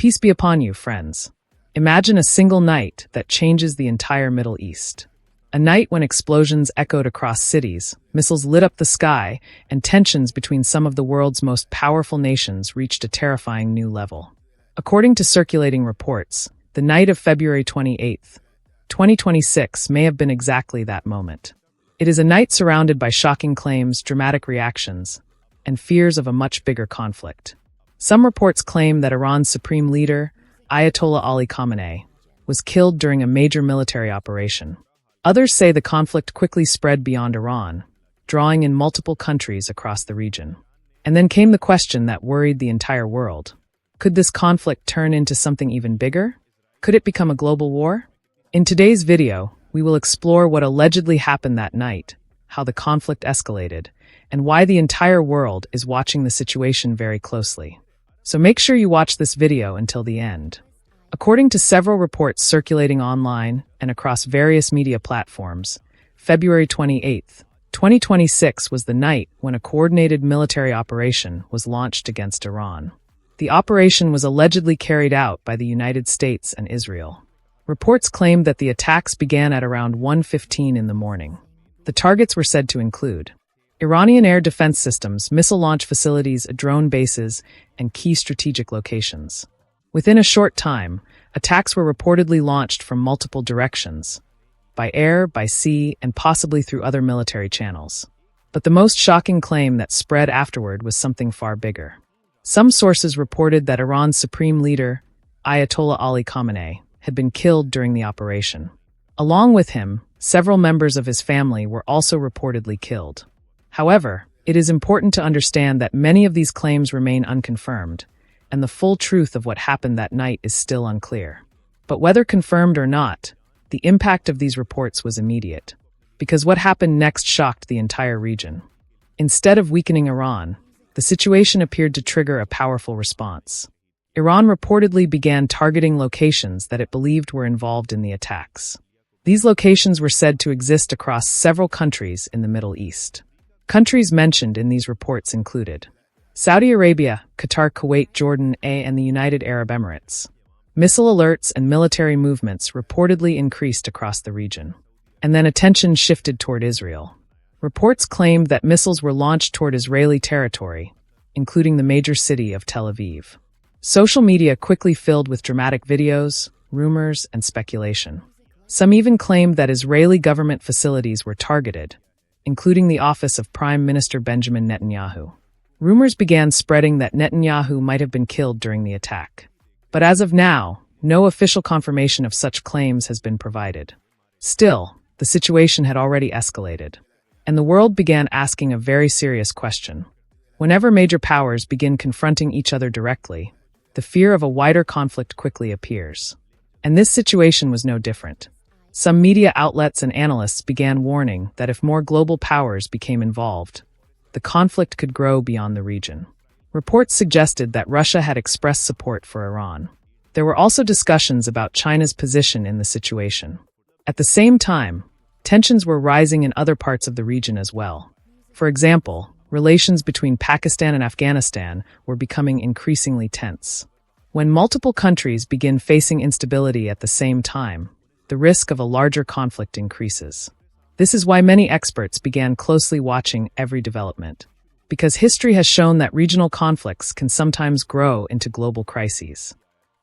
Peace be upon you, friends. Imagine a single night that changes the entire Middle East. A night when explosions echoed across cities, missiles lit up the sky, and tensions between some of the world's most powerful nations reached a terrifying new level. According to circulating reports, the night of February 28, 2026 may have been exactly that moment. It is a night surrounded by shocking claims, dramatic reactions, and fears of a much bigger conflict. Some reports claim that Iran's supreme leader, Ayatollah Ali Khamenei, was killed during a major military operation. Others say the conflict quickly spread beyond Iran, drawing in multiple countries across the region. And then came the question that worried the entire world. Could this conflict turn into something even bigger? Could it become a global war? In today's video, we will explore what allegedly happened that night, how the conflict escalated, and why the entire world is watching the situation very closely. So make sure you watch this video until the end. According to several reports circulating online and across various media platforms, February 28, 2026 was the night when a coordinated military operation was launched against Iran. The operation was allegedly carried out by the United States and Israel. Reports claimed that the attacks began at around 1:15 in the morning. The targets were said to include Iranian air defense systems, missile launch facilities, drone bases, and key strategic locations. Within a short time, attacks were reportedly launched from multiple directions, by air, by sea, and possibly through other military channels. But the most shocking claim that spread afterward was something far bigger. Some sources reported that Iran's supreme leader, Ayatollah Ali Khamenei, had been killed during the operation. Along with him, several members of his family were also reportedly killed. However, it is important to understand that many of these claims remain unconfirmed, and the full truth of what happened that night is still unclear. But whether confirmed or not, the impact of these reports was immediate, because what happened next shocked the entire region. Instead of weakening Iran, the situation appeared to trigger a powerful response. Iran reportedly began targeting locations that it believed were involved in the attacks. These locations were said to exist across several countries in the Middle East. Countries mentioned in these reports included Saudi Arabia, Qatar, Kuwait, Jordan, and the United Arab Emirates. Missile alerts and military movements reportedly increased across the region. And then attention shifted toward Israel. Reports claimed that missiles were launched toward Israeli territory, including the major city of Tel Aviv. Social media quickly filled with dramatic videos, rumors, and speculation. Some even claimed that Israeli government facilities were targeted, including the office of Prime Minister Benjamin Netanyahu. Rumors began spreading that Netanyahu might have been killed during the attack. But as of now, no official confirmation of such claims has been provided. Still, the situation had already escalated, and the world began asking a very serious question. Whenever major powers begin confronting each other directly, the fear of a wider conflict quickly appears. And this situation was no different. Some media outlets and analysts began warning that if more global powers became involved, the conflict could grow beyond the region. Reports suggested that Russia had expressed support for Iran. There were also discussions about China's position in the situation. At the same time, tensions were rising in other parts of the region as well. For example, relations between Pakistan and Afghanistan were becoming increasingly tense. When multiple countries begin facing instability at the same time, the risk of a larger conflict increases. This is why many experts began closely watching every development, because history has shown that regional conflicts can sometimes grow into global crises.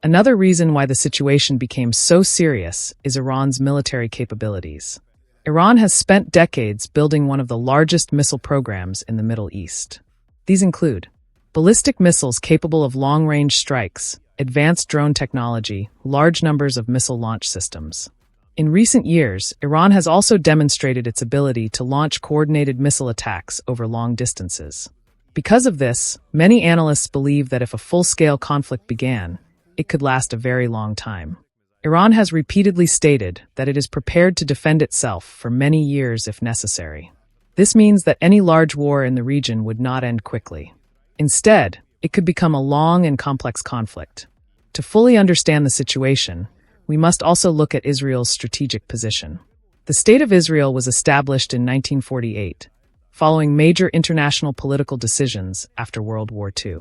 Another reason why the situation became so serious is Iran's military capabilities. Iran has spent decades building one of the largest missile programs in the Middle East. These include ballistic missiles capable of long-range strikes, advanced drone technology, large numbers of missile launch systems. In recent years, Iran has also demonstrated its ability to launch coordinated missile attacks over long distances. Because of this, many analysts believe that if a full-scale conflict began, it could last a very long time. Iran has repeatedly stated that it is prepared to defend itself for many years if necessary. This means that any large war in the region would not end quickly. Instead, it could become a long and complex conflict. To fully understand the situation, we must also look at Israel's strategic position. The State of Israel was established in 1948, following major international political decisions after World War II.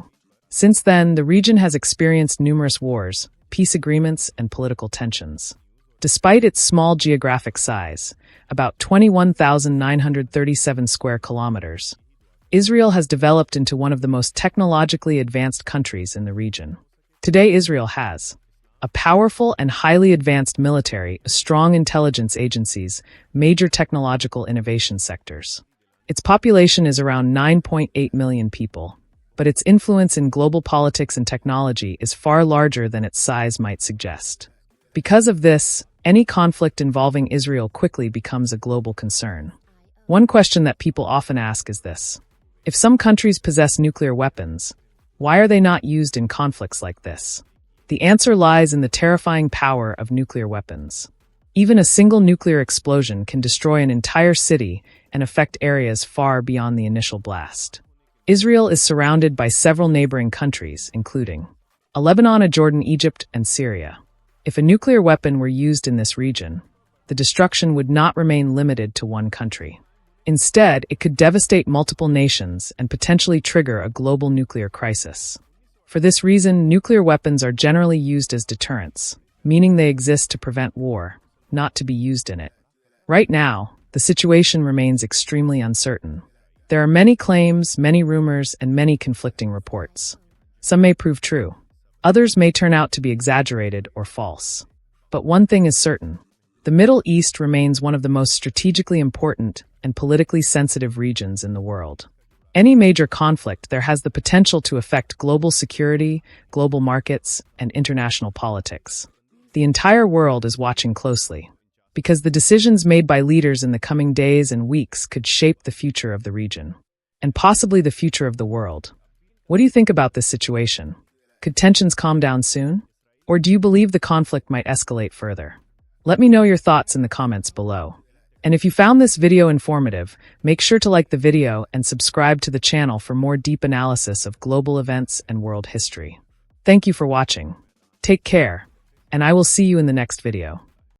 Since then, the region has experienced numerous wars, peace agreements, and political tensions. Despite its small geographic size, about 21,937 square kilometers, Israel has developed into one of the most technologically advanced countries in the region. Today, Israel has a powerful and highly advanced military, strong intelligence agencies, major technological innovation sectors. Its population is around 9.8 million people, but its influence in global politics and technology is far larger than its size might suggest. Because of this, any conflict involving Israel quickly becomes a global concern. One question that people often ask is this: if some countries possess nuclear weapons, why are they not used in conflicts like this? The answer lies in the terrifying power of nuclear weapons. Even a single nuclear explosion can destroy an entire city and affect areas far beyond the initial blast. Israel is surrounded by several neighboring countries, including Lebanon, Jordan, Egypt, and Syria. If a nuclear weapon were used in this region, the destruction would not remain limited to one country. Instead, it could devastate multiple nations and potentially trigger a global nuclear crisis. For this reason, nuclear weapons are generally used as deterrents, meaning they exist to prevent war, not to be used in it. Right now, the situation remains extremely uncertain. There are many claims, many rumors, and many conflicting reports. Some may prove true. Others may turn out to be exaggerated or false. But one thing is certain: the Middle East remains one of the most strategically important and politically sensitive regions in the world. Any major conflict there has the potential to affect global security, global markets, and international politics. The entire world is watching closely, because the decisions made by leaders in the coming days and weeks could shape the future of the region, and possibly the future of the world. What do you think about this situation? Could tensions calm down soon? Or do you believe the conflict might escalate further? Let me know your thoughts in the comments below. And if you found this video informative, make sure to like the video and subscribe to the channel for more deep analysis of global events and world history. Thank you for watching. Take care, and I will see you in the next video.